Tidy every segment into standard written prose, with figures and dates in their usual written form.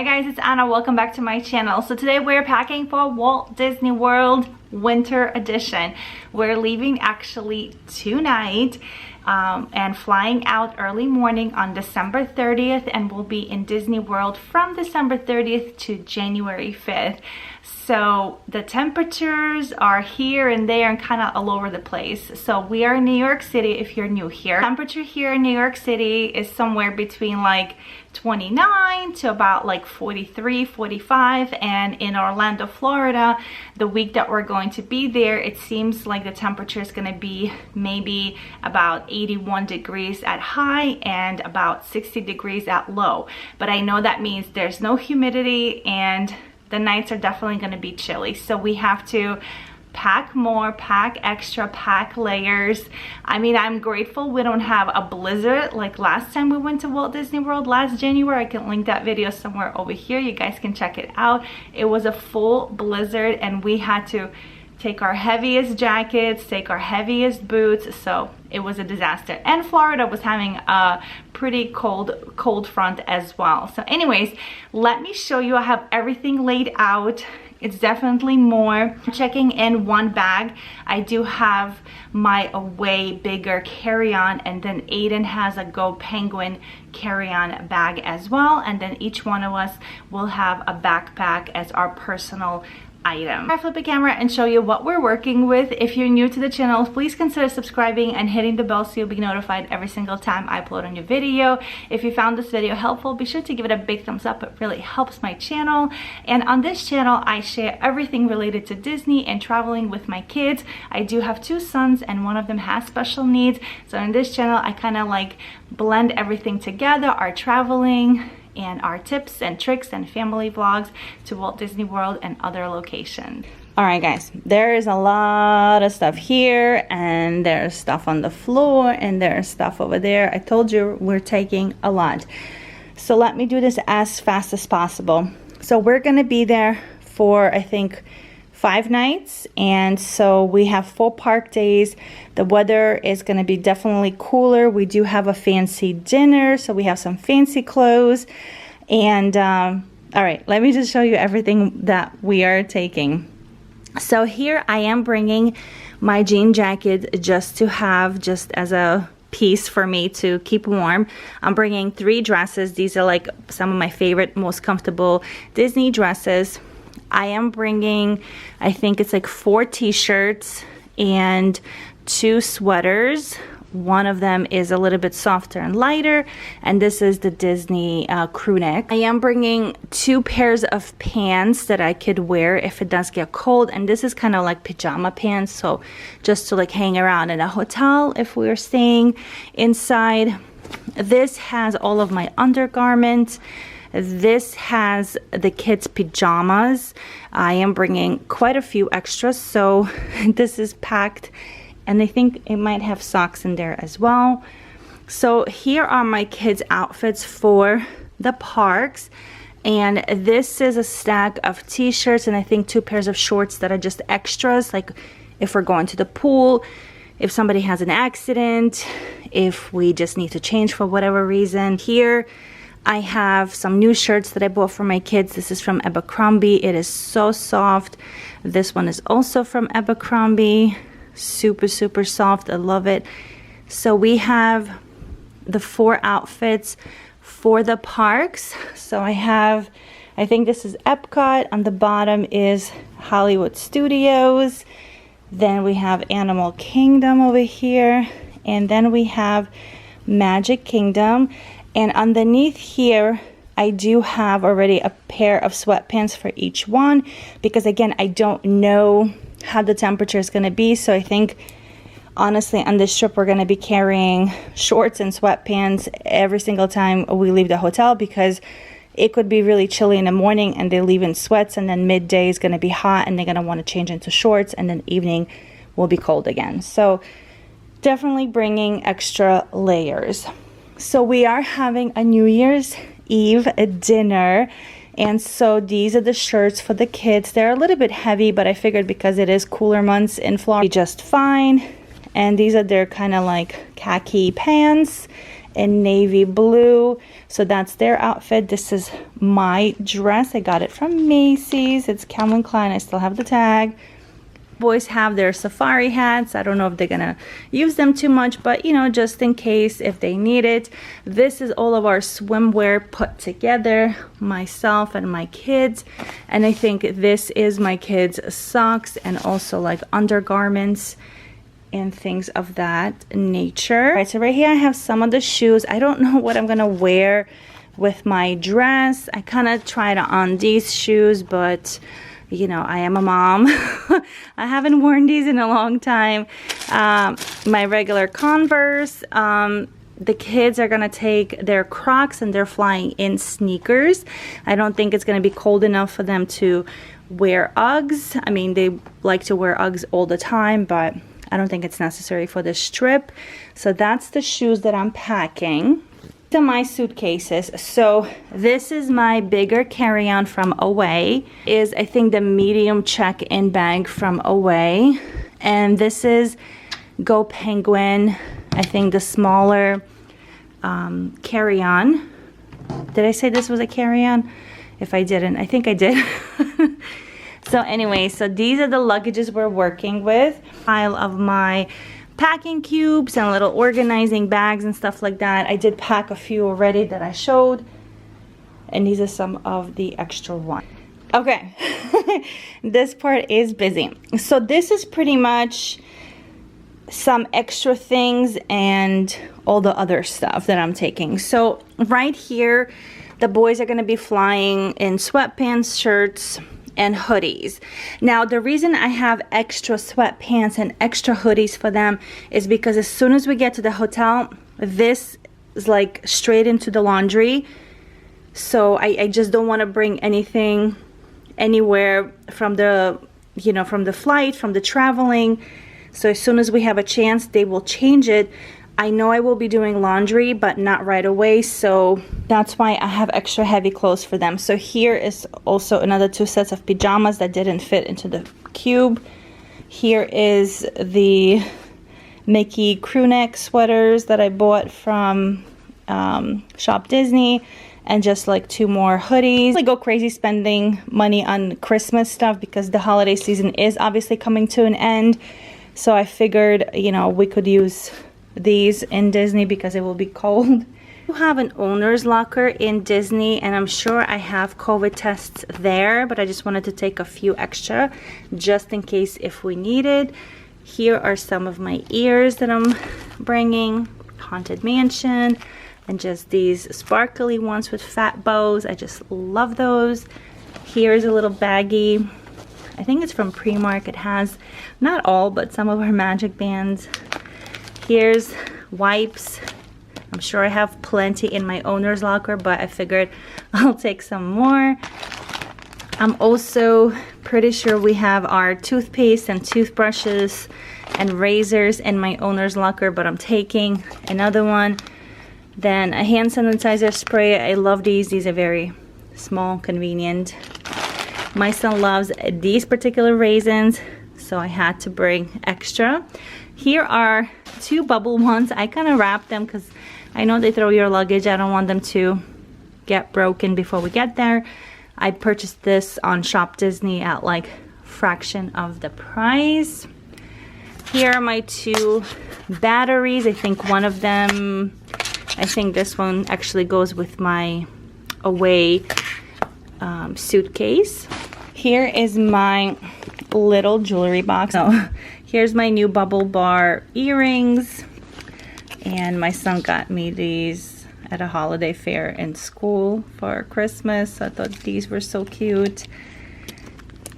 Hi guys, it's Anna. Welcome back to my channel. So today we're packing for Walt Disney World Winter Edition. We're leaving actually tonight and flying out early morning on December 30th, and we'll be in Disney World from December 30th to January 5th. So the temperatures are here and there and kind of all over the place. So we are in New York City if you're new here. Temperature here in New York City is somewhere between like 29 to about like 43, 45, and in Orlando, Florida, the week that we're going to be there, it seems like the temperature is going to be maybe about 81 degrees at high and about 60 degrees at low. But I know that means there's no humidity and the nights are definitely going to be chilly. So we have to pack more, pack extra, pack layers. I mean, I'm grateful we don't have a blizzard like last time we went to Walt Disney World last January. I can link that video somewhere over here. You guys can check it out. It was a full blizzard and we had to take our heaviest jackets, take our heaviest boots, so it was a disaster. And Florida was having a pretty cold front as well. So anyways, let me show you. I have everything laid out. It's definitely more. Checking in one bag, I do have my way bigger carry-on, and then Aiden has a Go Penguin carry-on bag as well, and then each one of us will have a backpack as our personal item. I'll flip the camera and show you what we're working with. If you're new to the channel, please consider subscribing and hitting the bell so you'll be notified every single time I upload a new video. If you found this video helpful, be sure to give it a big thumbs up. It really helps my channel. And on this channel, I share everything related to Disney and traveling with my kids. I do have two sons and one of them has special needs. So in this channel, I kind of like blend everything together, our traveling and our tips and tricks and family vlogs to Walt Disney World and other locations. All right guys, there is a lot of stuff here and there's stuff on the floor and there's stuff over there. I told you we're taking a lot. So let me do this as fast as possible. So we're gonna be there for I think 5 nights, and so we have 4 park days. The weather is going to be definitely cooler. We do have a fancy dinner, so we have some fancy clothes. And all right, let me just show you everything that we are taking. So here I am bringing my jean jacket just as a piece for me to keep warm. I'm bringing 3 dresses. These are like some of my favorite, most comfortable Disney dresses. I am bringing, I think it's like 4 t-shirts and 2 sweaters. One of them is a little bit softer and lighter, and this is the Disney crew neck. I am bringing 2 pairs of pants that I could wear if it does get cold, and this is kind of like pajama pants, so just to like hang around in a hotel if we're staying inside. This has all of my undergarments. This has the kids' pajamas. I am bringing quite a few extras, so this is packed, and I think it might have socks in there as well. So here are my kids' outfits for the parks, and this is a stack of t-shirts and I think 2 pairs of shorts that are just extras, like if we're going to the pool, if somebody has an accident, if we just need to change for whatever reason. Here I have some new shirts that I bought for my kids. This is from Abercrombie. It is so soft. This one is also from Abercrombie. Super, super soft. I love it. So we have the 4 outfits for the parks. So I think this is Epcot. On the bottom is Hollywood Studios. Then we have Animal Kingdom over here. And then we have Magic Kingdom. And underneath here, I do have already a pair of sweatpants for each one, because again, I don't know how the temperature is going to be. So I think, honestly, on this trip, we're going to be carrying shorts and sweatpants every single time we leave the hotel, because it could be really chilly in the morning and they leave in sweats, and then midday is going to be hot and they're going to want to change into shorts, and then evening will be cold again. So definitely bringing extra layers. So we are having a New Year's Eve dinner, and so these are the shirts for the kids. They're a little bit heavy, but I figured because it is cooler months in Florida, just fine. And these are their kind of like khaki pants, in navy blue. So that's their outfit. This is my dress. I got it from Macy's. It's Calvin Klein. I still have the tag. Boys have their safari hats. I don't know if they're gonna use them too much, but you know, just in case if they need it. This is all of our swimwear put together, myself and my kids. And I think this is my kids' socks and also like undergarments and things of that nature. All right, so right here I have some of the shoes. I don't know what I'm gonna wear with my dress. I kind of tried on these shoes, but you know, I am a mom. I haven't worn these in a long time. My regular Converse. The kids are gonna take their Crocs and they're flying in sneakers. I don't think it's gonna be cold enough for them to wear Uggs. I mean, they like to wear Uggs all the time, but I don't think it's necessary for this trip. So that's the shoes that I'm packing. To my suitcases. So this is my bigger carry-on from Away. Is I think the medium check-in bag from Away. And this is Go Penguin. I think the smaller carry-on. Did I say this was a carry-on? If I didn't, I think I did. So anyway, so these are the luggages we're working with. Pile of my packing cubes and little organizing bags and stuff like that. I did pack a few already that I showed, and these are some of the extra ones. Okay. This part is busy. So this is pretty much some extra things and all the other stuff that I'm taking. So right here, the boys are going to be flying in sweatpants, shirts, and hoodies. Now the reason I have extra sweatpants and extra hoodies for them is because as soon as we get to the hotel, this is like straight into the laundry. So I just don't want to bring anything anywhere from the, you know, from the flight, from the traveling. So as soon as we have a chance, they will change it. I know I will be doing laundry, but not right away, so that's why I have extra heavy clothes for them. So here is also another 2 sets of pajamas that didn't fit into the cube. Here is the Mickey crew neck sweaters that I bought from Shop Disney, and just like 2 more hoodies. I go crazy spending money on Christmas stuff because the holiday season is obviously coming to an end. So I figured, you know, we could use these in Disney because it will be cold. I have an owner's locker in Disney, and I'm sure I have COVID tests there, but I just wanted to take a few extra just in case if we needed. Here are some of my ears that I'm bringing. Haunted Mansion, and just these sparkly ones with fat bows. I just love those. Here's a little baggie. I think it's from Primark. It has not all, but some of our magic bands. Here's wipes. I'm sure I have plenty in my owner's locker, but I figured I'll take some more. I'm also pretty sure we have our toothpaste and toothbrushes and razors in my owner's locker, but I'm taking another one. Then a hand sanitizer spray. I love these. These are very small, convenient. My son loves these particular raisins, so I had to bring extra. Here are 2 bubble ones. I kind of wrapped them because I know they throw your luggage. I don't want them to get broken before we get there. I purchased this on Shop Disney at like fraction of the price. Here are my 2 batteries. I think one of them, I think this one actually goes with my Away suitcase. Here is my little jewelry box. So here's my new Bubble Bar earrings, and my son got me these at a holiday fair in school for Christmas. I thought these were so cute.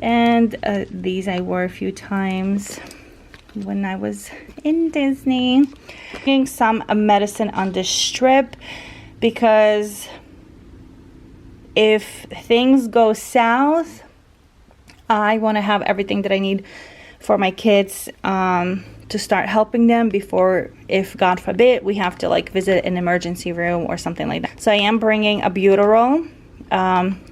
And these I wore a few times when I was in Disney. Getting some medicine on this trip because if things go south, I want to have everything that I need for my kids to start helping them before, if God forbid, we have to like visit an emergency room or something like that. So I am bringing a Buterol.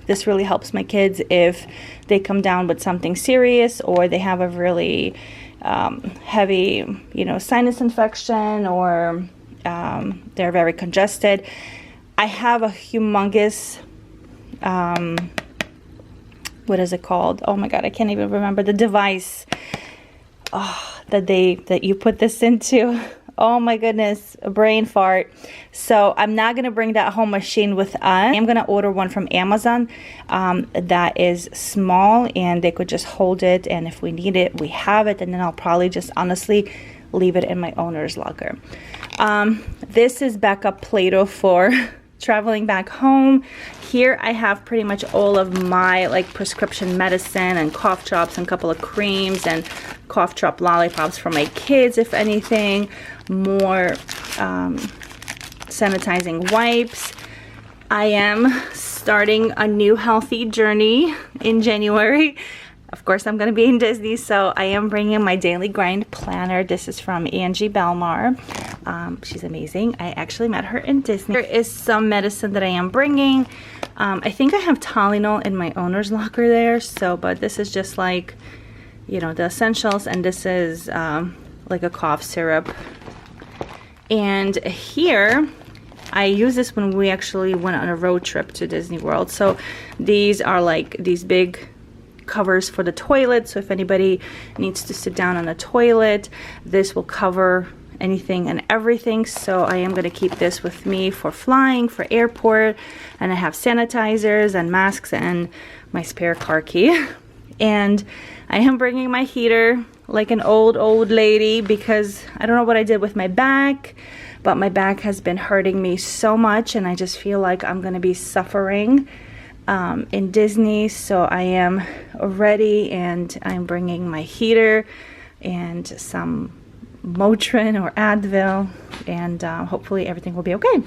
This really helps my kids if they come down with something serious or they have a really heavy, you know, sinus infection or They're very congested. I have a humongous, what is it called? Oh my God, I can't even remember the device that you put this into. Oh my goodness, a brain fart. So I'm not gonna bring that home machine with us. I'm gonna order one from Amazon that is small, and they could just hold it, and if we need it, we have it, and then I'll probably just honestly leave it in my owner's locker. This is backup Play-Doh for traveling back home. Here I have pretty much all of my like prescription medicine and cough drops and a couple of creams and cough drop lollipops for my kids, if anything. More sanitizing wipes. I am starting a new healthy journey in January. Of course, I'm going to be in Disney, so I am bringing my daily grind planner. This is from Angie Belmar. She's amazing. I actually met her in Disney. There is some medicine that I am bringing. I think I have Tylenol in my owner's locker there, so, but this is just like, you know, the essentials, and this is like a cough syrup. And here, I use this when we actually went on a road trip to Disney World. So these are like these big covers for the toilet, so if anybody needs to sit down on a toilet, this will cover anything and everything. So I am going to keep this with me for flying, for airport, and I have sanitizers and masks and my spare car key. And I am bringing my heater like an old lady, because I don't know what I did with my back, but my back has been hurting me so much, and I just feel like I'm going to be suffering in Disney. So I am ready, and I'm bringing my heater and some Motrin or Advil, and hopefully everything will be okay.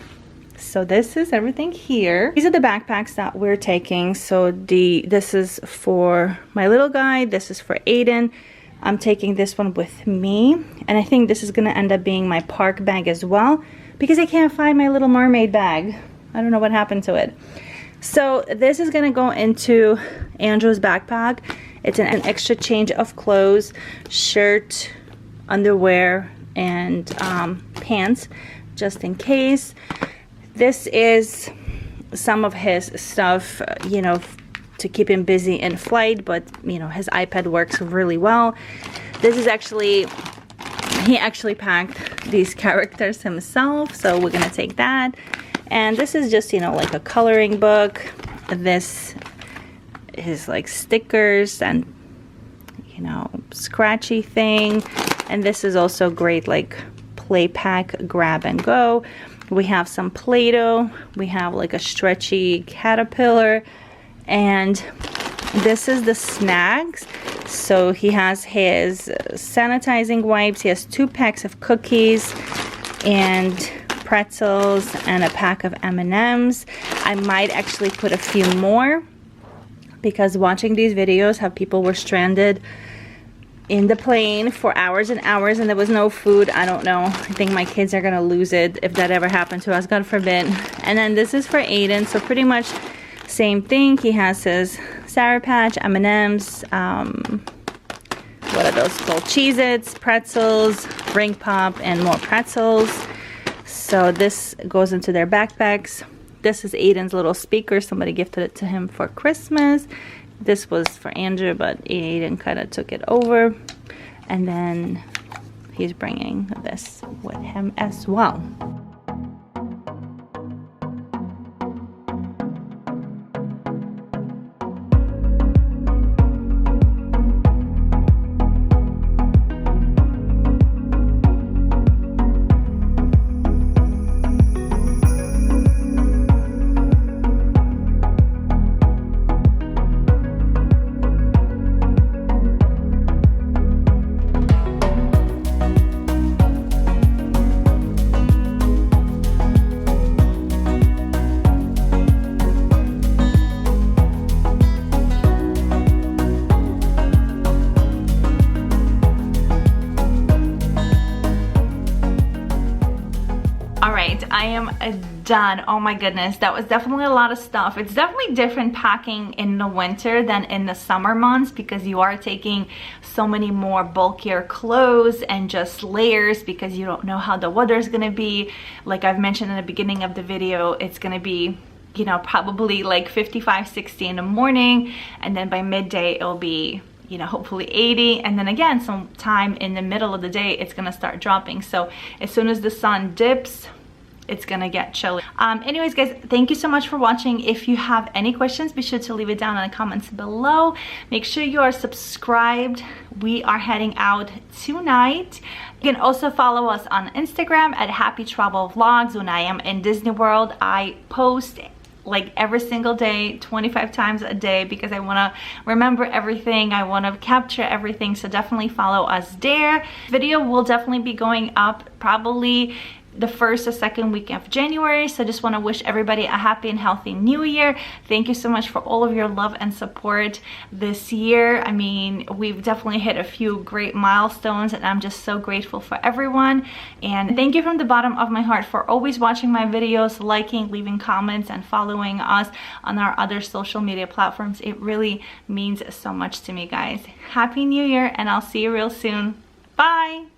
So this is everything here. These are the backpacks that we're taking. So this is for my little guy, this is for Aiden. I'm taking this one with me, and I think this is gonna end up being my park bag as well, because I can't find my Little Mermaid bag. I don't know what happened to it. So this is gonna go into Andrew's backpack. It's an extra change of clothes, shirt, underwear, and pants, just in case. This is some of his stuff, you know, to keep him busy in flight, but you know, his iPad works really well. This is actually, he actually packed these characters himself, so we're gonna take that. And this is just, you know, like a coloring book. This is like stickers and, you know, scratchy thing. And this is also great, like play pack, grab and go. We have some Play-Doh. We have like a stretchy caterpillar. And this is the snacks. So he has his sanitizing wipes. He has 2 packs of cookies and pretzels and a pack of M&Ms. I might actually put a few more, because watching these videos how people were stranded in the plane for hours and hours and there was no food. I don't know. I think my kids are gonna lose it if that ever happened to us, God forbid. And then this is for Aiden, so pretty much same thing. He has his Sour Patch, M&Ms, what are those called? Cheez-Its, pretzels, Ring Pop, and more pretzels. So this goes into their backpacks. This is Aiden's little speaker. Somebody gifted it to him for Christmas. This was for Andrew, but Aiden kind of took it over. And then he's bringing this with him as well. I am done. Oh my goodness, that was definitely a lot of stuff. It's definitely different packing in the winter than in the summer months because you are taking so many more bulkier clothes and just layers because you don't know how the weather is gonna be. Like I've mentioned in the beginning of the video, it's gonna be, you know, probably like 55, 60 in the morning, and then by midday it'll be, you know, hopefully 80, and then again sometime in the middle of the day it's gonna start dropping. So as soon as the sun dips, it's gonna get chilly. Anyways guys, thank you so much for watching. If you have any questions, be sure to leave it down in the comments below. Make sure you are subscribed. We are heading out tonight. You can also follow us on Instagram at Happy Travel Vlogs. When I am in Disney World, I post like every single day, 25 times a day, because I want to remember everything. I want to capture everything, so definitely follow us there. Video will definitely be going up probably the first or second week of January. So just want to wish everybody a happy and healthy new year. Thank you so much for all of your love and support this year. I mean, we've definitely hit a few great milestones, and I'm just so grateful for everyone. And thank you from the bottom of my heart for always watching my videos, liking, leaving comments, and following us on our other social media platforms. It really means so much to me, guys. Happy New Year, and I'll see you real soon. Bye.